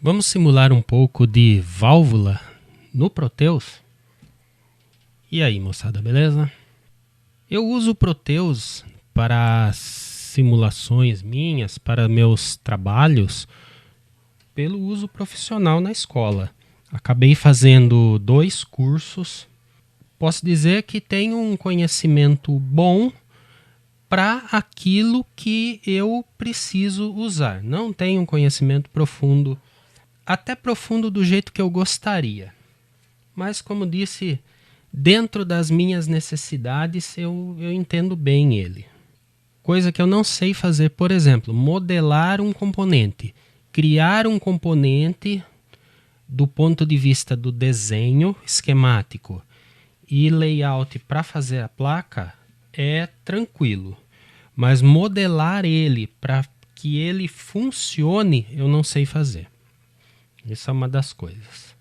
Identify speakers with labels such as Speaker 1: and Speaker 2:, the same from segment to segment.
Speaker 1: Vamos simular um pouco de válvula no Proteus? E aí, moçada, beleza? Eu uso o Proteus para simulações minhas, para meus trabalhos, pelo uso profissional na escola. Acabei fazendo 2 cursos. Posso dizer que tenho um conhecimento bom para aquilo que eu preciso usar. Não tenho um conhecimento profundo, até profundo do jeito que eu gostaria. Mas, como disse, dentro das minhas necessidades, eu entendo bem ele. Coisa que eu não sei fazer, por exemplo, modelar um componente. Criar um componente do ponto de vista do desenho esquemático e layout para fazer a placa é tranquilo. Mas modelar ele para que ele funcione, eu não sei fazer. Isso é uma das coisas,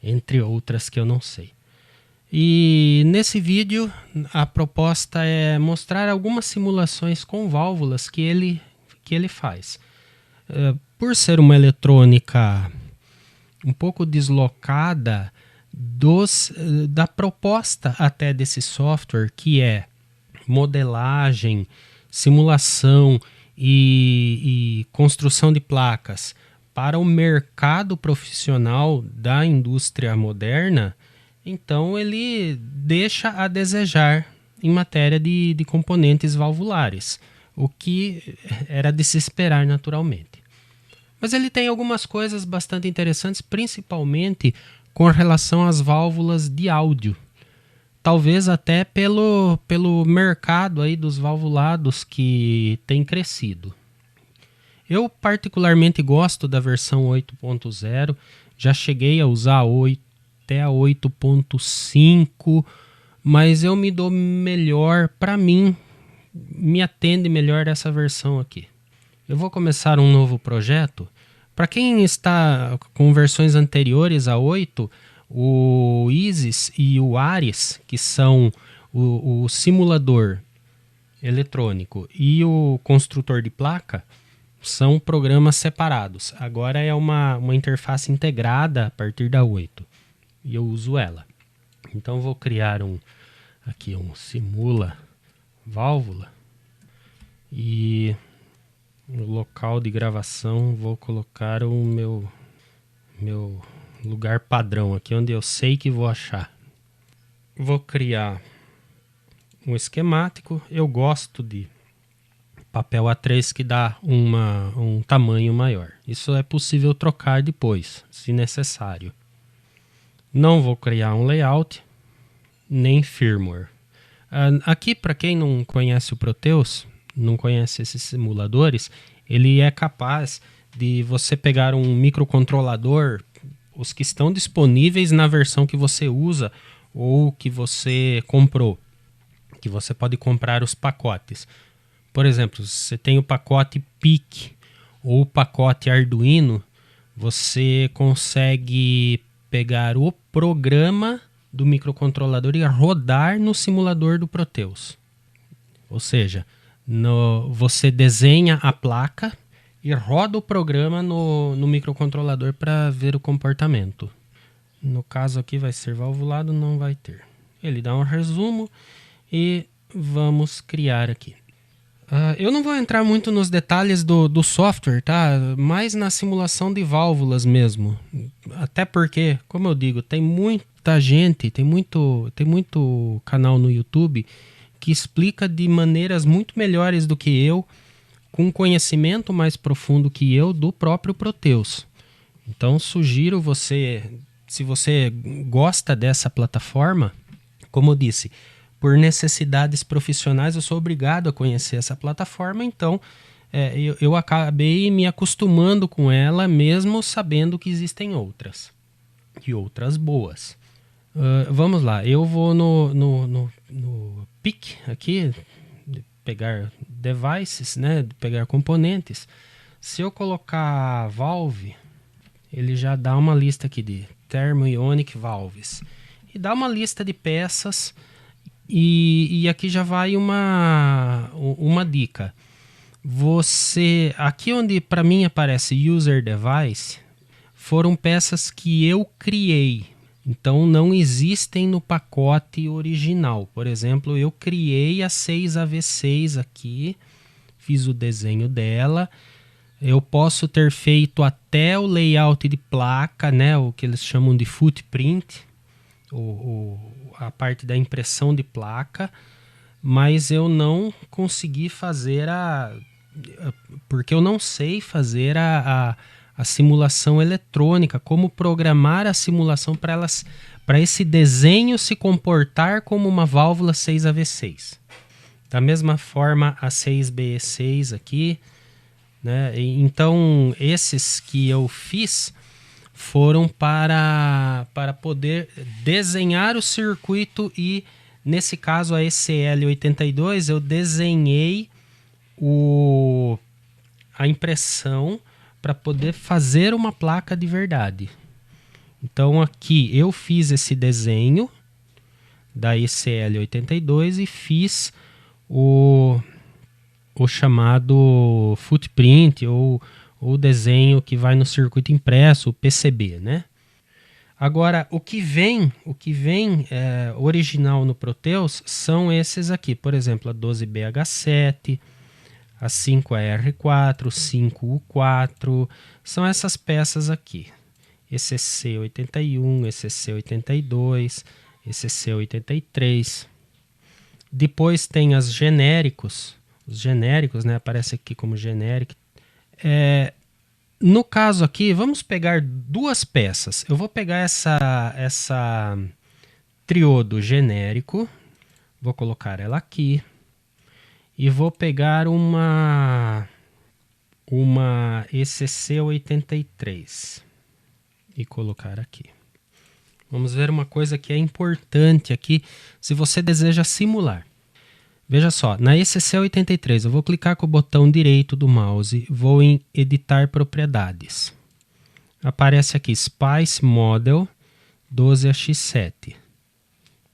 Speaker 1: entre outras que eu não sei. E nesse vídeo a proposta é mostrar algumas simulações com válvulas que ele faz. Por ser uma eletrônica um pouco deslocada da proposta até desse software, que é modelagem, simulação e construção de placas para o mercado profissional da indústria moderna, então ele deixa a desejar em matéria de componentes valvulares, o que era de se esperar naturalmente. Mas ele tem algumas coisas bastante interessantes, principalmente com relação às válvulas de áudio. Talvez até pelo mercado aí dos valvulados que tem crescido. Eu particularmente gosto da versão 8.0, já cheguei a usar até a 8.5, mas eu me dou melhor, para mim, me atende melhor essa versão aqui. Eu vou começar um novo projeto. Para quem está com versões anteriores a 8, o Isis e o Ares, que são o simulador eletrônico e o construtor de placa, são programas separados. Agora é uma interface integrada a partir da 8 e eu uso ela. Então vou criar aqui um simula válvula e no local de gravação vou colocar o meu lugar padrão aqui, onde eu sei que vou achar. Vou criar um esquemático. Eu gosto de papel A3 que dá um tamanho maior. Isso é possível trocar depois, se necessário. Não vou criar um layout, nem firmware. Aqui, para quem não conhece o Proteus, não conhece esses simuladores, ele é capaz de você pegar um microcontrolador, os que estão disponíveis na versão que você usa ou que você comprou, que você pode comprar os pacotes. Por exemplo, se você tem o pacote PIC ou o pacote Arduino, você consegue pegar o programa do microcontrolador e rodar no simulador do Proteus. Ou seja, você desenha a placa e roda o programa no microcontrolador para ver o comportamento. No caso aqui vai ser valvulado, não vai ter. Ele dá um resumo e vamos criar aqui. Eu não vou entrar muito nos detalhes do software, tá? Mais na simulação de válvulas mesmo. Até porque, como eu digo, tem muita gente, tem muito canal no YouTube que explica de maneiras muito melhores do que eu, com conhecimento mais profundo que eu do próprio Proteus. Então sugiro você, se você gosta dessa plataforma, como eu disse, por necessidades profissionais eu sou obrigado a conhecer essa plataforma, então eu acabei me acostumando com ela, mesmo sabendo que existem outras, e outras boas. Vamos lá, eu vou no PIC aqui, pegar devices, né, pegar componentes. Se eu colocar valve, ele já dá uma lista aqui de thermionic valves e dá uma lista de peças. E aqui já vai uma dica. Aqui onde para mim aparece user device, foram peças que eu criei. Então não existem no pacote original. Por exemplo, eu criei a 6AV6 aqui, fiz o desenho dela. Eu posso ter feito até o layout de placa, né, o que eles chamam de footprint, a parte da impressão de placa, mas eu não consegui fazer porque eu não sei fazer a simulação eletrônica, como programar a simulação para esse desenho se comportar como uma válvula 6AV6. Da mesma forma a 6BE6 aqui, né? Então esses que eu fiz foram para poder desenhar o circuito e, nesse caso, a ECL82, eu desenhei a impressão para poder fazer uma placa de verdade. Então aqui eu fiz esse desenho da ECL82 e fiz o chamado footprint ou desenho que vai no circuito impresso, o PCB, né? Agora, o que vem original no Proteus são esses aqui, por exemplo, a 12BH7, a 5AR4, 5U4, são essas peças aqui. ECC81, ECC82, ECC83. Depois tem os genéricos, né? Aparece aqui como genérico. No caso aqui, vamos pegar duas peças. Eu vou pegar essa triodo genérico, vou colocar ela aqui. E vou pegar uma ECC83 e colocar aqui. Vamos ver uma coisa que é importante aqui, se você deseja simular. Veja só, na ECC83 eu vou clicar com o botão direito do mouse, vou em editar propriedades. Aparece aqui Spice Model 12AX7.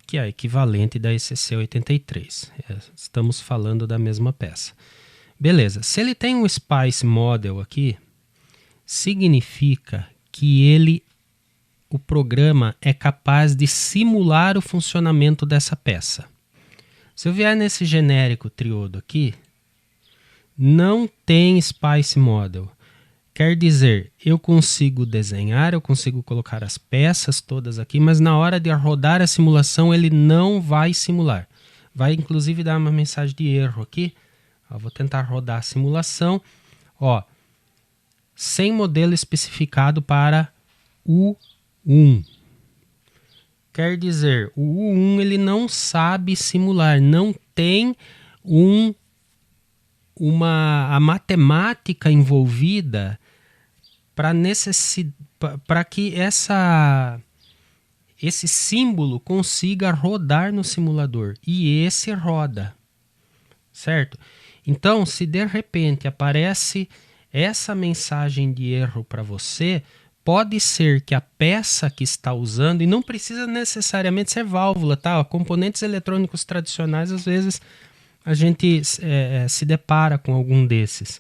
Speaker 1: Que é a equivalente da ECC83. Estamos falando da mesma peça. Beleza, se ele tem um Spice Model aqui, significa que o programa é capaz de simular o funcionamento dessa peça. Se eu vier nesse genérico triodo aqui, não tem Spice Model. Quer dizer, eu consigo desenhar, eu consigo colocar as peças todas aqui, mas na hora de rodar a simulação ele não vai simular. Vai inclusive dar uma mensagem de erro aqui. Vou tentar rodar a simulação. Sem modelo especificado para U1. Quer dizer, o U1 ele não sabe simular, não tem a matemática envolvida para que esse símbolo consiga rodar no simulador. E esse roda, certo? Então, se de repente aparece essa mensagem de erro para você, pode ser que a peça que está usando, e não precisa necessariamente ser válvula, tá? Componentes eletrônicos tradicionais, às vezes, a gente se depara com algum desses.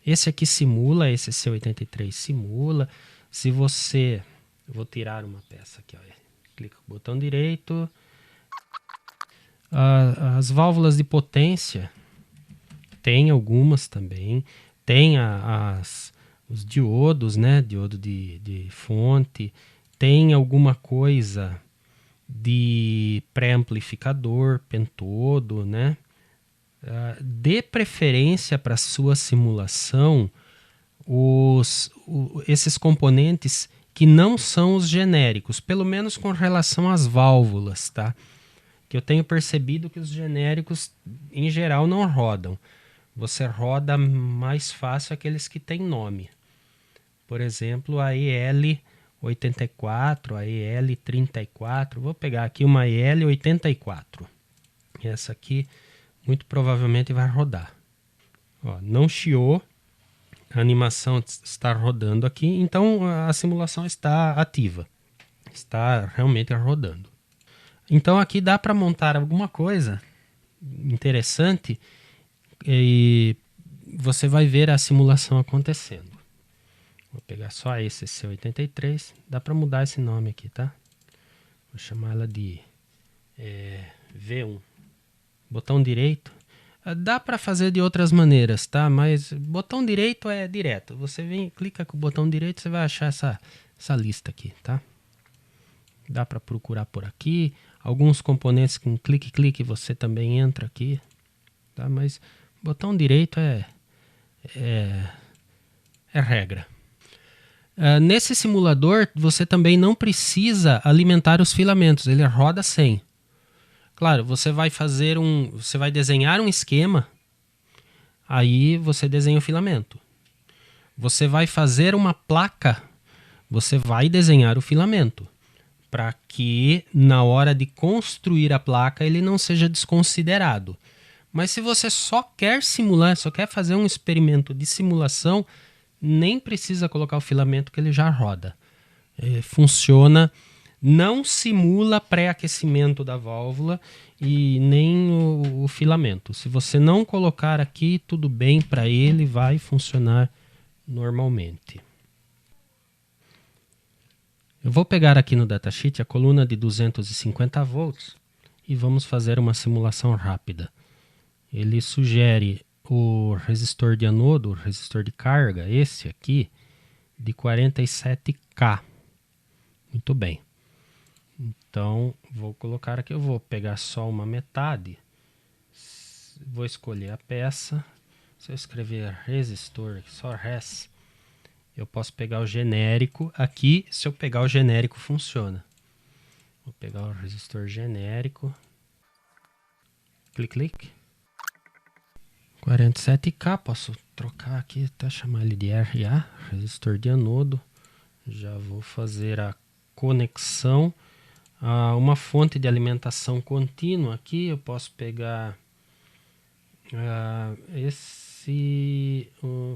Speaker 1: Esse aqui simula, esse C83 simula. Se você... Eu vou tirar uma peça aqui, ó. Clica com o botão direito. As válvulas de potência, tem algumas também. Tem os diodos, né? Diodo de fonte. Tem alguma coisa de pré-amplificador, pentodo, né? Dê preferência para sua simulação esses componentes que não são os genéricos, pelo menos com relação às válvulas, tá? Que eu tenho percebido que os genéricos em geral não rodam. Você roda mais fácil aqueles que têm nome. Por exemplo, a EL84, a EL34. Vou pegar aqui uma EL84. Essa aqui muito provavelmente vai rodar. Não chiou, a animação está rodando aqui, então a simulação está ativa. Está realmente rodando. Então aqui dá para montar alguma coisa interessante e você vai ver a simulação acontecendo. Vou pegar só esse C83. Dá para mudar esse nome aqui, tá? Vou chamar ela de V1. Botão direito. Dá para fazer de outras maneiras, tá? Mas botão direito é direto. Você vem, clica com o botão direito, você vai achar essa lista aqui, tá? Dá para procurar por aqui. Alguns componentes com clique, você também entra aqui, tá? Mas botão direito é regra. Nesse simulador, você também não precisa alimentar os filamentos, ele roda sem. Claro, você vai desenhar um esquema, aí você desenha o filamento. Você vai fazer uma placa, você vai desenhar o filamento, para que na hora de construir a placa ele não seja desconsiderado. Mas se você só quer simular, só quer fazer um experimento de simulação, nem precisa colocar o filamento que ele já roda. Funciona, não simula pré-aquecimento da válvula e nem o filamento. Se você não colocar aqui, tudo bem para ele, vai funcionar normalmente. Eu vou pegar aqui no datasheet a coluna de 250 volts e vamos fazer uma simulação rápida. Ele sugere o resistor de anodo, o resistor de carga, esse aqui, de 47K. Muito bem. Então, vou colocar aqui, eu vou pegar só uma metade. Vou escolher a peça. Se eu escrever resistor, só res, eu posso pegar o genérico. Aqui, se eu pegar o genérico, funciona. Vou pegar o resistor genérico. Clique. 47K, posso trocar aqui, até chamar ele de RA, resistor de anodo. Já vou fazer a conexão a uma fonte de alimentação contínua. Aqui eu posso pegar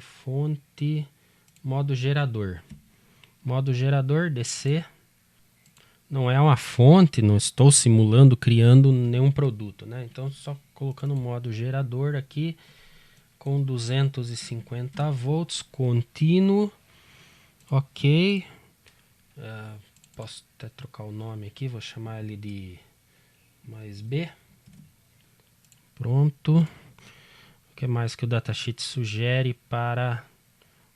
Speaker 1: fonte modo gerador. Modo gerador DC. Não é uma fonte, não estou simulando, criando nenhum produto, né? Então, só colocando o modo gerador aqui, com 250 volts, contínuo, ok. Posso até trocar o nome aqui, vou chamar ele de mais B. Pronto. O que mais que o datasheet sugere para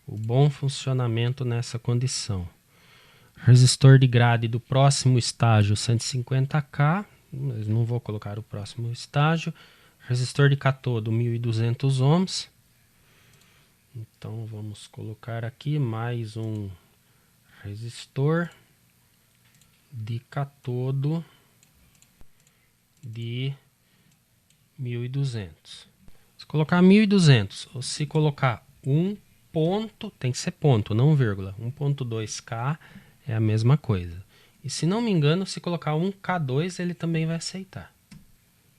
Speaker 1: o bom funcionamento nessa condição? Resistor de grade do próximo estágio 150K, mas não vou colocar o próximo estágio. Resistor de catodo 1200 ohms. Então vamos colocar aqui mais um resistor de catodo de 1200. Se colocar 1200 ou se colocar um ponto, tem que ser ponto, não vírgula, 1.2K é a mesma coisa. E se não me engano, se colocar um K2 ele também vai aceitar.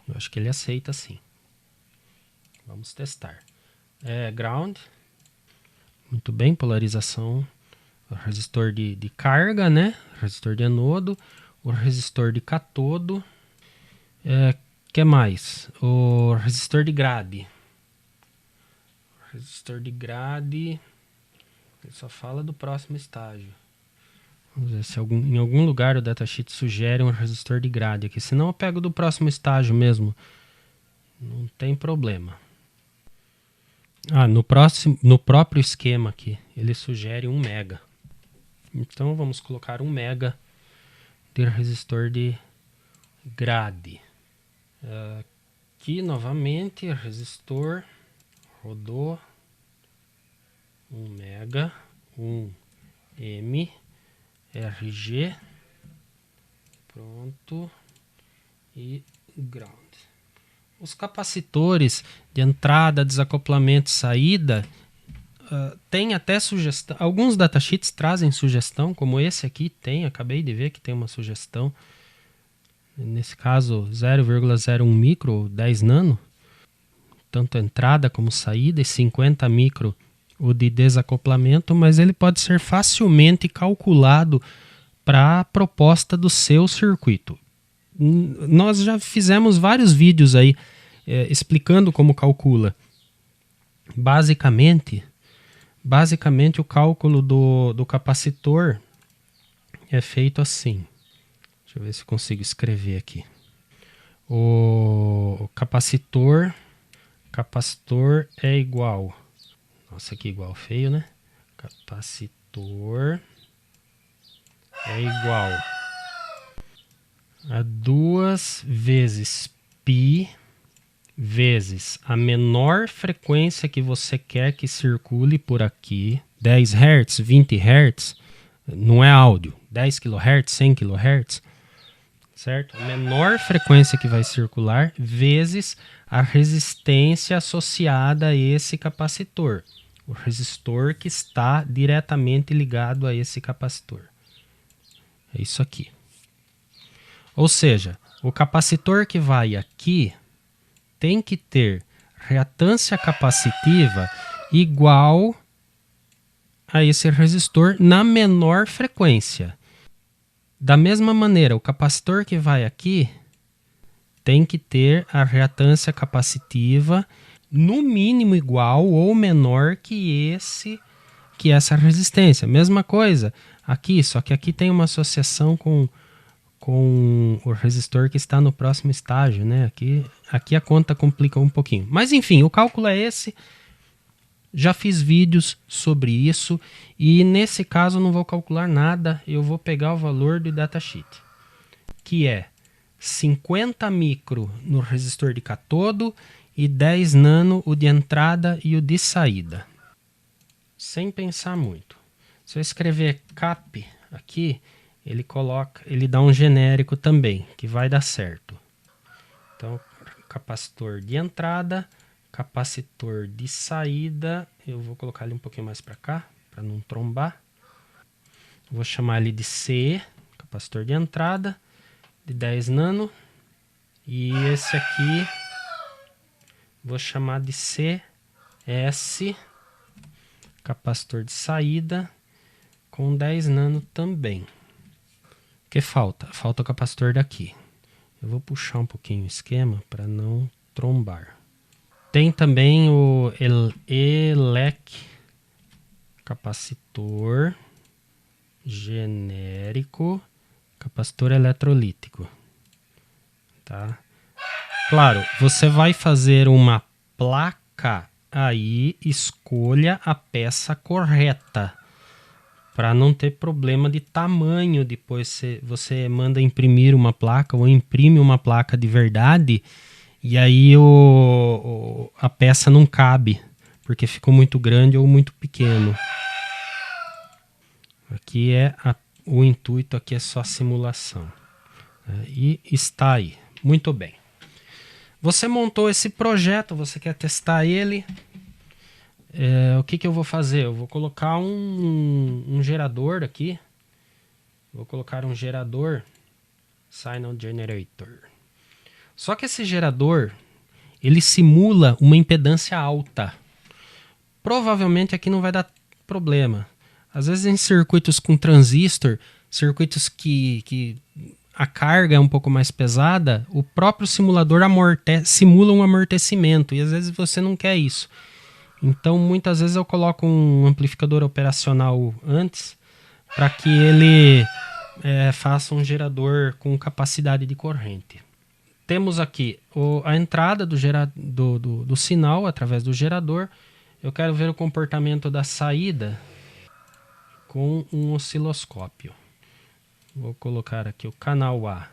Speaker 1: Eu acho que ele aceita sim. Vamos testar. Ground. Muito bem, polarização. O resistor de carga, né? Resistor de anodo. O resistor de catodo. Que mais? O resistor de grade. O resistor de grade. Ele só fala do próximo estágio. Vamos ver se em algum lugar o datasheet sugere um resistor de grade aqui. Senão eu pego do próximo estágio mesmo. Não tem problema. No próprio esquema aqui, ele sugere 1 mega. Então vamos colocar 1 mega de resistor de grade. Aqui novamente, resistor, rodou, 1 mega, 1 M, RG, pronto, e ground. Os capacitores de entrada, desacoplamento e saída tem até sugestão. Alguns datasheets trazem sugestão, como esse aqui tem. Acabei de ver que tem uma sugestão. Nesse caso, 0,01 micro ou 10 nano. Tanto entrada como saída. E 50 micro o de desacoplamento. Mas ele pode ser facilmente calculado para a proposta do seu circuito. Nós já fizemos vários vídeos aí explicando como calcula. Basicamente, basicamente o cálculo do capacitor é feito assim. Deixa eu ver se eu consigo escrever aqui. O capacitor é igual. Nossa, que igual feio, né? Capacitor é igual a 2 vezes π vezes a menor frequência que você quer que circule por aqui. 10 Hz, 20 Hz, não é áudio. 10 kHz, 100 kHz, certo? A menor frequência que vai circular vezes a resistência associada a esse capacitor. O resistor que está diretamente ligado a esse capacitor. É isso aqui. Ou seja, o capacitor que vai aqui tem que ter reatância capacitiva igual a esse resistor na menor frequência. Da mesma maneira, o capacitor que vai aqui tem que ter a reatância capacitiva no mínimo igual ou menor que essa resistência. Mesma coisa aqui, só que aqui tem uma associação com o resistor que está no próximo estágio, né? Aqui a conta complica um pouquinho. Mas enfim, o cálculo é esse. Já fiz vídeos sobre isso e nesse caso eu não vou calcular nada. Eu vou pegar o valor do datasheet, que é 50 micro no resistor de catodo e 10 nano o de entrada e o de saída. Sem pensar muito. Se eu escrever cap aqui, ele dá um genérico também, que vai dar certo. Então, capacitor de entrada, capacitor de saída, eu vou colocar ele um pouquinho mais para cá, para não trombar. Vou chamar ele de C, capacitor de entrada, de 10 nano. E esse aqui, vou chamar de CS, capacitor de saída, com 10 nano também. O que falta? Falta o capacitor daqui. Eu vou puxar um pouquinho o esquema para não trombar. Tem também o ELEC, capacitor genérico, capacitor eletrolítico. Tá? Claro, você vai fazer uma placa, aí escolha a peça correta, para não ter problema de tamanho. Depois você manda imprimir uma placa ou imprime uma placa de verdade e aí a peça não cabe, porque ficou muito grande ou muito pequeno. Aqui o intuito aqui é só simulação. E está aí. Muito bem. Você montou esse projeto, você quer testar ele. O que eu vou fazer? Eu vou colocar um gerador aqui. Vou colocar um gerador, Signal Generator. Só que esse gerador, ele simula uma impedância alta. Provavelmente aqui não vai dar problema. Às vezes em circuitos com transistor, circuitos que a carga é um pouco mais pesada, o próprio simulador simula um amortecimento. E às vezes você não quer isso. Então, muitas vezes eu coloco um amplificador operacional antes para que ele faça um gerador com capacidade de corrente. Temos aqui a entrada do sinal através do gerador. Eu quero ver o comportamento da saída com um osciloscópio. Vou colocar aqui o canal A,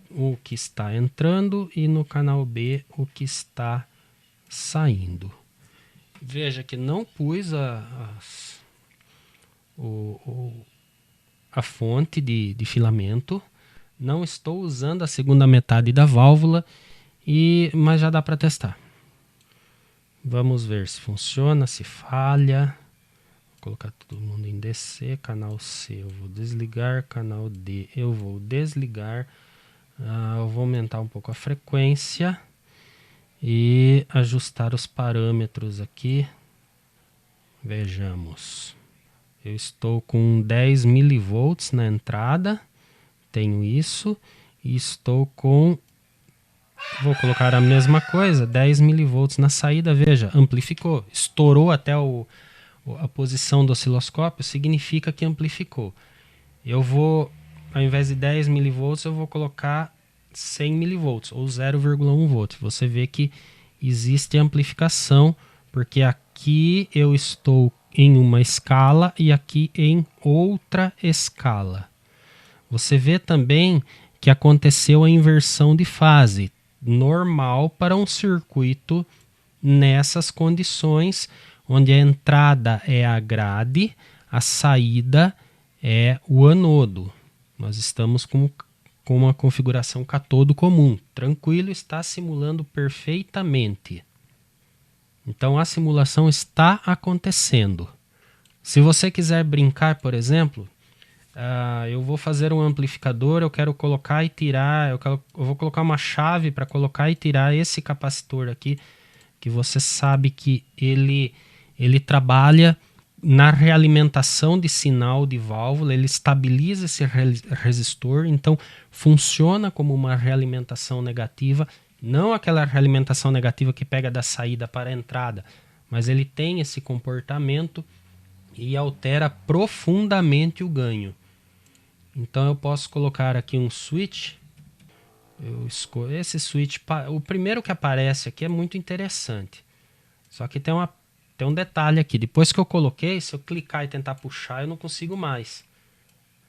Speaker 1: o que está entrando, e no canal B, o que está saindo. Veja que não pus a fonte de filamento. Não estou usando a segunda metade da válvula, mas já dá para testar. Vamos ver se funciona, se falha. Vou colocar todo mundo em DC. Canal C eu vou desligar. Canal D eu vou desligar. Eu vou aumentar um pouco a frequência e ajustar os parâmetros aqui. Vejamos. Eu estou com 10 milivolts na entrada. Tenho isso. E estou com... Vou colocar a mesma coisa. 10 milivolts na saída. Veja, amplificou. Estourou até o a posição do osciloscópio, significa que amplificou. Eu vou, ao invés de 10 milivolts, eu vou colocar 100 milivolts, ou 0,1 volts. Você vê que existe amplificação, porque aqui eu estou em uma escala e aqui em outra escala. Você vê também que aconteceu a inversão de fase, normal para um circuito nessas condições, onde a entrada é a grade, a saída é o anodo. Nós estamos com uma configuração catodo comum. Tranquilo, está simulando perfeitamente. Então a simulação está acontecendo. Se você quiser brincar, por exemplo, eu vou fazer um amplificador, eu quero colocar e tirar, eu vou colocar uma chave para colocar e tirar esse capacitor aqui, que você sabe que ele trabalha na realimentação de sinal de válvula, ele estabiliza esse resistor, então funciona como uma realimentação negativa, não aquela realimentação negativa que pega da saída para a entrada, mas ele tem esse comportamento e altera profundamente o ganho. Então eu posso colocar aqui um switch. Eu escolho esse switch. O primeiro que aparece aqui é muito interessante. Só que tem um detalhe aqui. Depois que eu coloquei, se eu clicar e tentar puxar, eu não consigo mais.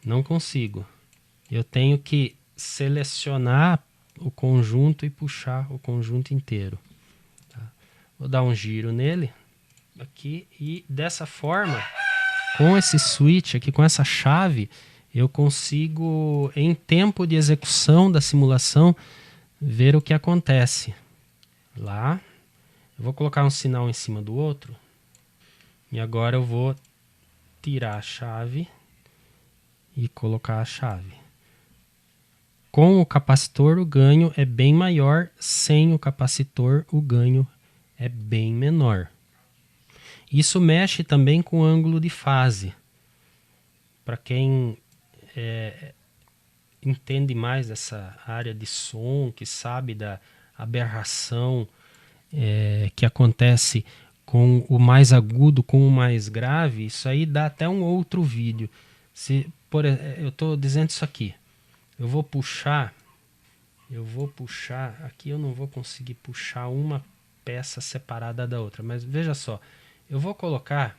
Speaker 1: Não consigo. Eu tenho que selecionar o conjunto e puxar o conjunto inteiro. Tá? Vou dar um giro nele. Aqui. E dessa forma, com esse switch aqui, com essa chave, eu consigo, em tempo de execução da simulação, ver o que acontece. Lá, eu vou colocar um sinal em cima do outro. E agora eu vou tirar a chave e colocar a chave. Com o capacitor, o ganho é bem maior. Sem o capacitor, o ganho é bem menor. Isso mexe também com o ângulo de fase. Para quem entende mais dessa área de som, que sabe da aberração que acontece com o mais agudo com o mais grave, isso aí dá até um outro vídeo. Eu estou dizendo isso aqui. Eu vou puxar, aqui eu não vou conseguir puxar uma peça separada da outra, mas veja só, eu vou colocar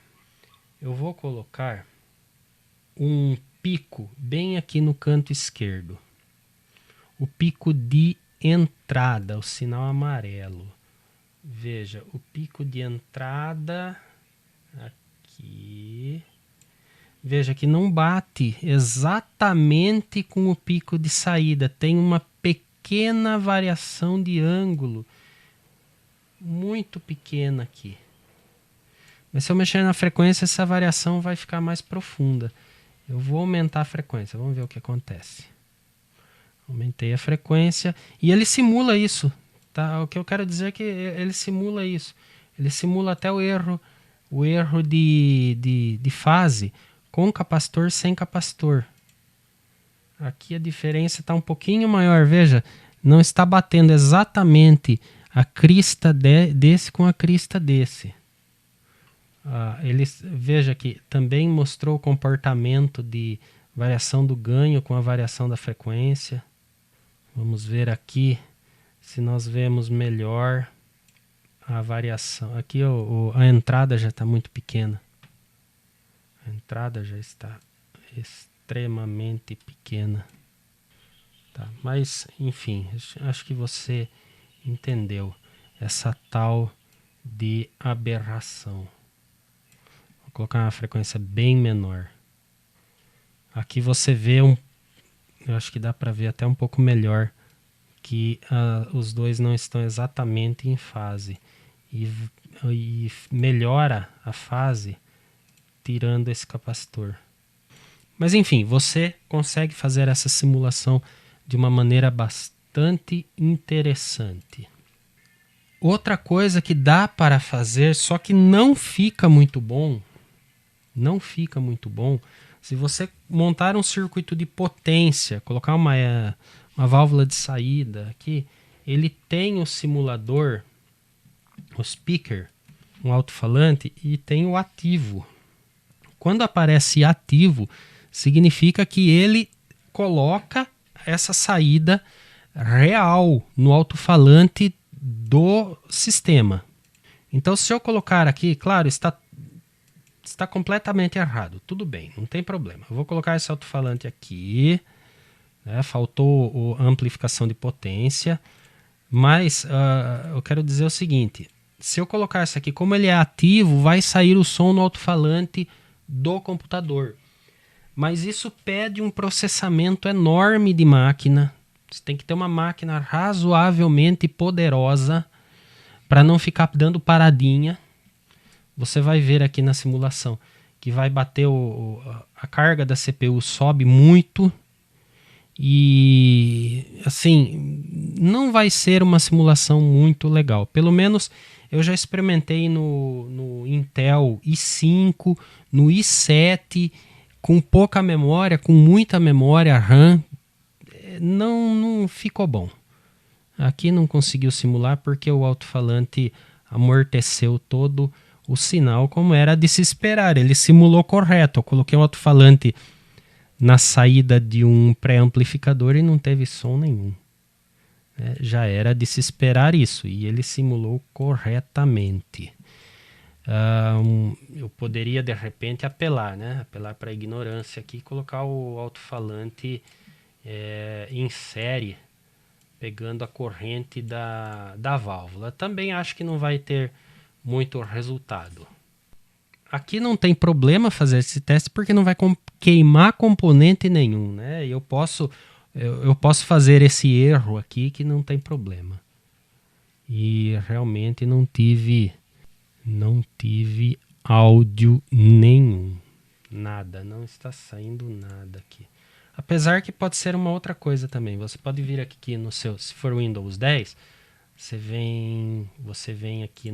Speaker 1: um pico bem aqui no canto esquerdo. O pico de entrada, o sinal amarelo. Veja, o pico de entrada aqui. Veja que não bate exatamente com o pico de saída. Tem uma pequena variação de ângulo. Muito pequena aqui. Mas se eu mexer na frequência, essa variação vai ficar mais profunda. Eu vou aumentar a frequência. Vamos ver o que acontece. Aumentei a frequência. E ele simula isso. Tá? O que eu quero dizer é que ele simula isso. Ele simula até o erro de fase com capacitor, sem capacitor. Aqui a diferença está um pouquinho maior. Veja, não está batendo exatamente a crista desse com a crista desse. Veja que também mostrou o comportamento de variação do ganho com a variação da frequência. Vamos ver aqui se nós vemos melhor a variação. Aqui a entrada já está muito pequena. A entrada já está extremamente pequena. Tá, mas, enfim, acho que você entendeu essa tal de aberração. Vou colocar uma frequência bem menor. Aqui você vê eu acho que dá para ver até um pouco melhor que os dois não estão exatamente em fase. E melhora a fase tirando esse capacitor. Mas enfim, você consegue fazer essa simulação de uma maneira bastante interessante. Outra coisa que dá para fazer, só que não fica muito bom, se você montar um circuito de potência, colocar uma válvula de saída aqui, ele tem o simulador, o speaker, um alto-falante e tem o ativo. Quando aparece ativo, significa que ele coloca essa saída real no alto-falante do sistema. Então, se eu colocar aqui, claro, está completamente errado. Tudo bem, não tem problema. Eu vou colocar esse alto-falante aqui. Né? Faltou a amplificação de potência. Mas eu quero dizer o seguinte. Se eu colocar isso aqui, como ele é ativo, vai sair o som no alto-falante do computador. Mas isso pede um processamento enorme de máquina. Você tem que ter uma máquina razoavelmente poderosa para não ficar dando paradinha. Você vai ver aqui na simulação que vai bater a carga da CPU sobe muito e assim não vai ser uma simulação muito legal. Pelo menos eu já experimentei no Intel i5, no i7 com pouca memória, com muita memória RAM, não ficou bom. Aqui não conseguiu simular porque o alto-falante amorteceu todo o sinal, como era de se esperar. Ele simulou correto. Eu coloquei um alto-falante na saída de um pré-amplificador e não teve som nenhum. Já era de se esperar isso, e ele simulou corretamente. Eu poderia de repente apelar para a ignorância aqui e colocar o alto-falante em série, pegando a corrente da válvula. Também acho que não vai ter muito resultado. Aqui não tem problema fazer esse teste porque não vai queimar componente nenhum, né? Eu posso fazer esse erro aqui que não tem problema. E realmente não tive áudio nenhum. Nada, não está saindo nada aqui. Apesar que pode ser uma outra coisa também. Você pode vir aqui no seu, se for Windows 10, você vem aqui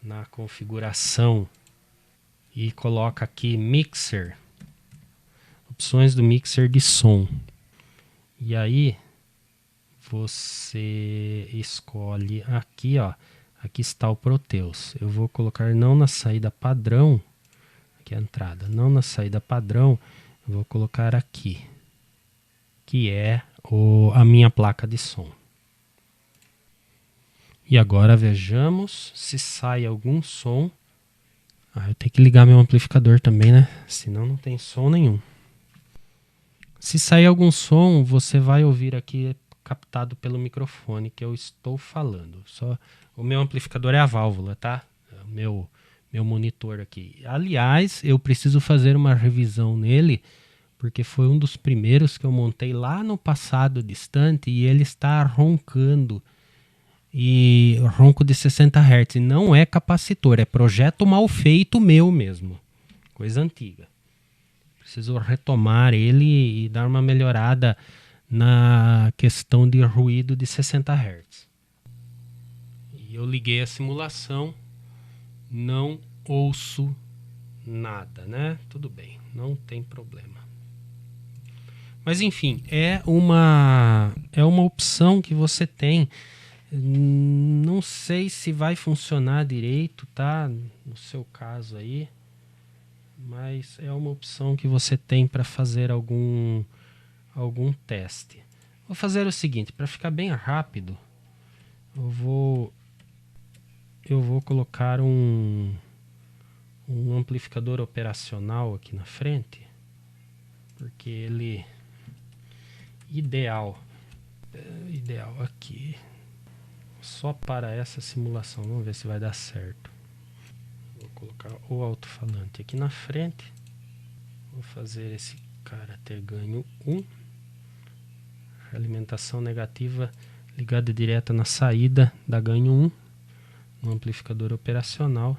Speaker 1: na configuração e coloca aqui Mixer, opções do mixer de som. E aí você escolhe aqui, ó, aqui está o Proteus. Eu vou colocar não na saída padrão, aqui é a entrada, não na saída padrão, eu vou colocar aqui, que é a minha placa de som. E agora vejamos se sai algum som. Eu tenho que ligar meu amplificador também, né? Senão não tem som nenhum. Se sair algum som, você vai ouvir aqui captado pelo microfone que eu estou falando. O meu amplificador é a válvula, tá? O meu monitor aqui. Aliás, eu preciso fazer uma revisão nele, porque foi um dos primeiros que eu montei lá no passado distante e ele está roncando. E ronco de 60 Hz. Não é capacitor, é projeto mal feito meu mesmo. Coisa antiga. Preciso retomar ele e dar uma melhorada na questão de ruído de 60 Hz. E eu liguei a simulação, não ouço nada, né? Tudo bem, não tem problema. Mas enfim, é uma opção que você tem. Não sei se vai funcionar direito, tá? No seu caso aí. Mas é uma opção que você tem para fazer algum teste. Vou fazer o seguinte, para ficar bem rápido, eu vou colocar um amplificador operacional aqui na frente, porque ele ideal aqui só para essa simulação. Vamos ver se vai dar certo. Vou colocar o alto-falante aqui na frente. Vou fazer esse cara ter ganho 1. Alimentação negativa ligada direta na saída da ganho 1 no amplificador operacional.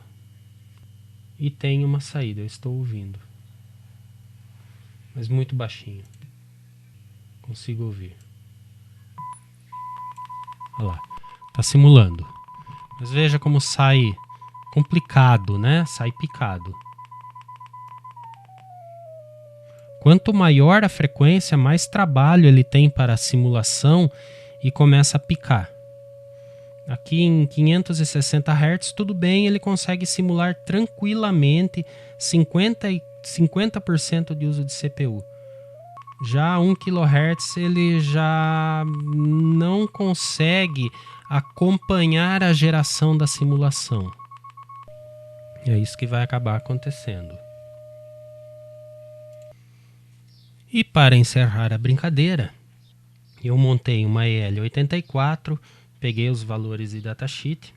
Speaker 1: E tem uma saída, eu estou ouvindo, mas muito baixinho. Consigo ouvir. Olha lá. Tá simulando. Mas veja como sai complicado, né? Sai picado. Quanto maior a frequência, mais trabalho ele tem para a simulação e começa a picar. Aqui em 560 Hz, tudo bem, ele consegue simular tranquilamente 50% de uso de CPU. Já 1 kHz ele já não consegue acompanhar a geração da simulação. É isso que vai acabar acontecendo. E para encerrar a brincadeira, eu montei uma EL84, peguei os valores de datasheet,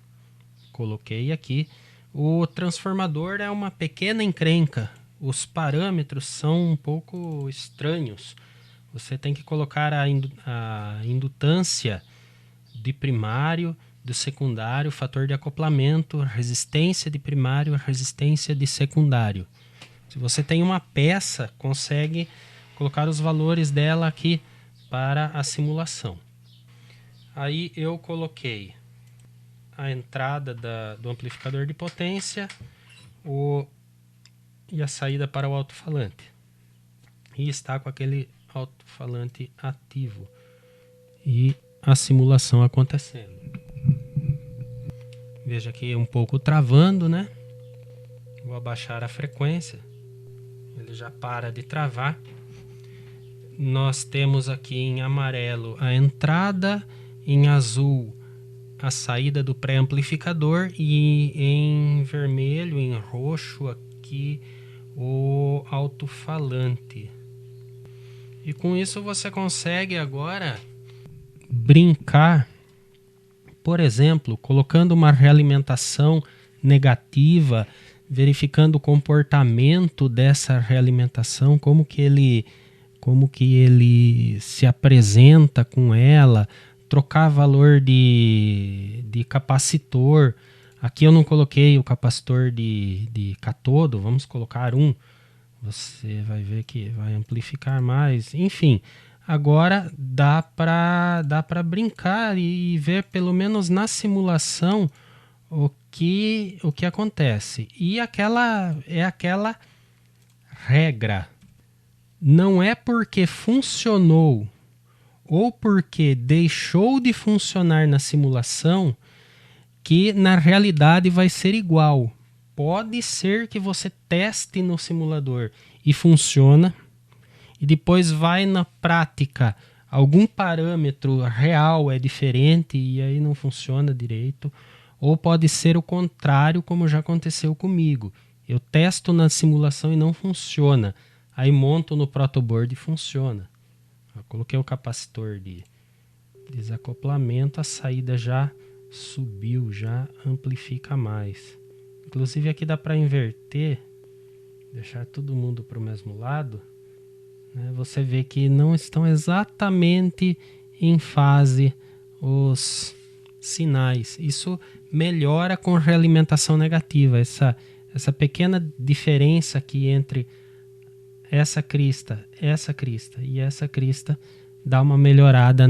Speaker 1: coloquei aqui. O transformador é uma pequena encrenca. Os parâmetros são um pouco estranhos. Você tem que colocar a indutância de primário, do secundário, fator de acoplamento, resistência de primário, resistência de secundário. Se você tem uma peça, consegue colocar os valores dela aqui para a simulação. Aí eu coloquei a entrada do amplificador de potência e a saída para o alto-falante. E está com aquele alto-falante ativo. E a simulação acontecendo. Veja aqui um pouco travando, né? Vou abaixar a frequência. Ele já para de travar. Nós temos aqui em amarelo a entrada, em azul a saída do pré-amplificador e em vermelho, em roxo aqui o alto-falante. E com isso você consegue agora brincar, por exemplo, colocando uma realimentação negativa, verificando o comportamento dessa realimentação, como que ele se apresenta com ela, trocar valor de capacitor. Aqui eu não coloquei o capacitor de catodo, vamos colocar um. Você vai ver que vai amplificar mais. Enfim, agora dá para brincar e ver, pelo menos na simulação, o que acontece. E aquela regra. Não é porque funcionou ou porque deixou de funcionar na simulação que na realidade vai ser igual. Pode ser que você teste no simulador e funciona, e depois vai na prática, algum parâmetro real é diferente e aí não funciona direito. Ou pode ser o contrário, como já aconteceu comigo. Eu testo na simulação e não funciona. Aí monto no protoboard e funciona. Eu coloquei o capacitor de desacoplamento, a saída já subiu, já amplifica mais. Inclusive aqui dá para inverter, deixar todo mundo para o mesmo lado. Né? Você vê que não estão exatamente em fase os sinais. Isso melhora com realimentação negativa. Essa pequena diferença aqui entre essa crista e essa crista dá uma melhorada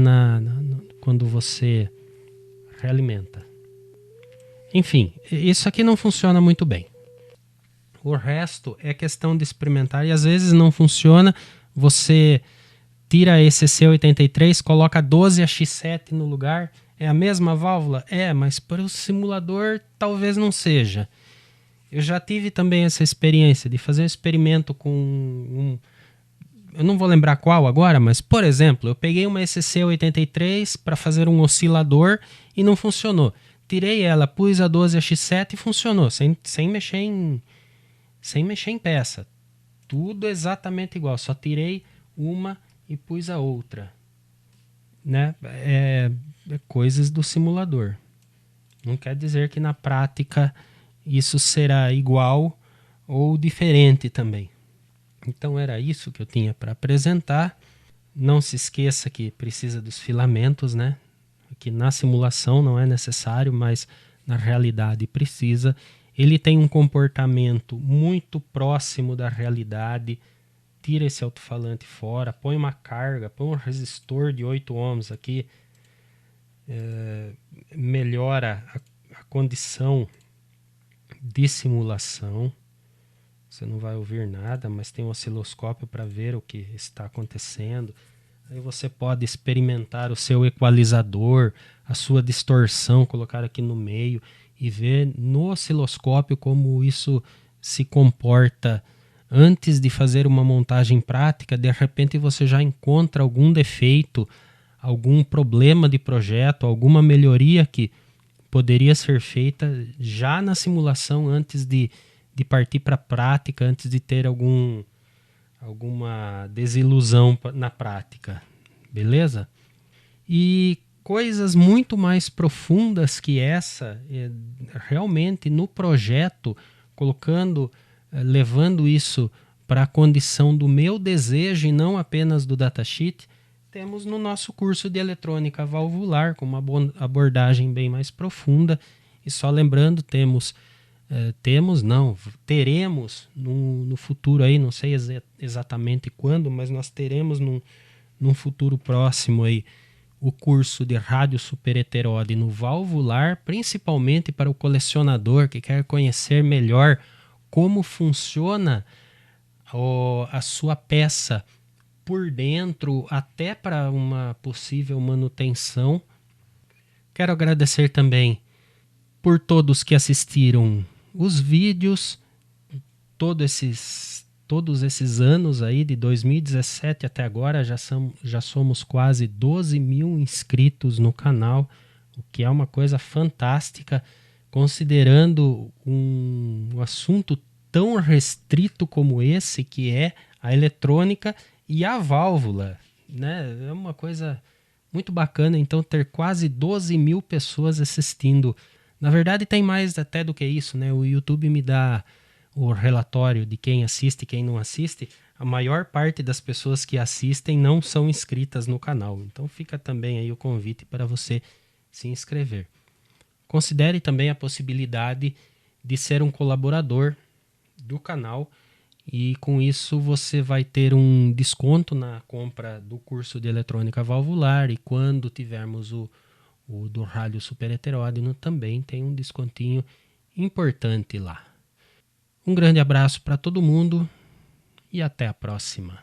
Speaker 1: quando você realimenta. Enfim, isso aqui não funciona muito bem. O resto é questão de experimentar e às vezes não funciona. Você tira esse C83, coloca 12AX7 no lugar. É a mesma válvula? É, mas para o simulador talvez não seja. Eu já tive também essa experiência de fazer um experimento com eu não vou lembrar qual agora, mas, por exemplo, eu peguei uma ECC83 para fazer um oscilador e não funcionou. Tirei ela, pus a 12AX7 e funcionou, sem mexer em peça. Tudo exatamente igual, só tirei uma e pus a outra. Né? É coisas do simulador. Não quer dizer que na prática isso será igual ou diferente também. Então era isso que eu tinha para apresentar. Não se esqueça que precisa dos filamentos, né? Que na simulação não é necessário, mas na realidade precisa. Ele tem um comportamento muito próximo da realidade. Tira esse alto-falante fora, põe uma carga, põe um resistor de 8 ohms aqui. Melhora a condição de simulação. Você não vai ouvir nada, mas tem um osciloscópio para ver o que está acontecendo. Aí você pode experimentar o seu equalizador, a sua distorção, colocar aqui no meio e ver no osciloscópio como isso se comporta antes de fazer uma montagem prática. De repente você já encontra algum defeito, algum problema de projeto, alguma melhoria que poderia ser feita já na simulação antes de partir para a prática, antes de ter alguma desilusão na prática, beleza? E coisas muito mais profundas que essa, realmente no projeto, levando isso para a condição do meu desejo e não apenas do datasheet, temos no nosso curso de eletrônica valvular, com uma abordagem bem mais profunda. E só lembrando, teremos no futuro aí, não sei exatamente quando, mas nós teremos num futuro próximo aí o curso de rádio superheteróide no valvular, principalmente para o colecionador que quer conhecer melhor como funciona a sua peça por dentro, até para uma possível manutenção. Quero agradecer também por todos que assistiram os vídeos, todos esses anos aí, de 2017 até agora, já somos quase 12 mil inscritos no canal, o que é uma coisa fantástica, considerando um assunto tão restrito como esse, que é a eletrônica e a válvula, né? É uma coisa muito bacana, então, ter quase 12 mil pessoas assistindo. Na verdade, tem mais até do que isso, né? O YouTube me dá o relatório de quem assiste e quem não assiste. A maior parte das pessoas que assistem não são inscritas no canal. Então, fica também aí o convite para você se inscrever. Considere também a possibilidade de ser um colaborador do canal, e com isso você vai ter um desconto na compra do curso de eletrônica valvular, e quando tivermos o do rádio superheteródino também tem um descontinho importante lá. Um grande abraço para todo mundo e até a próxima.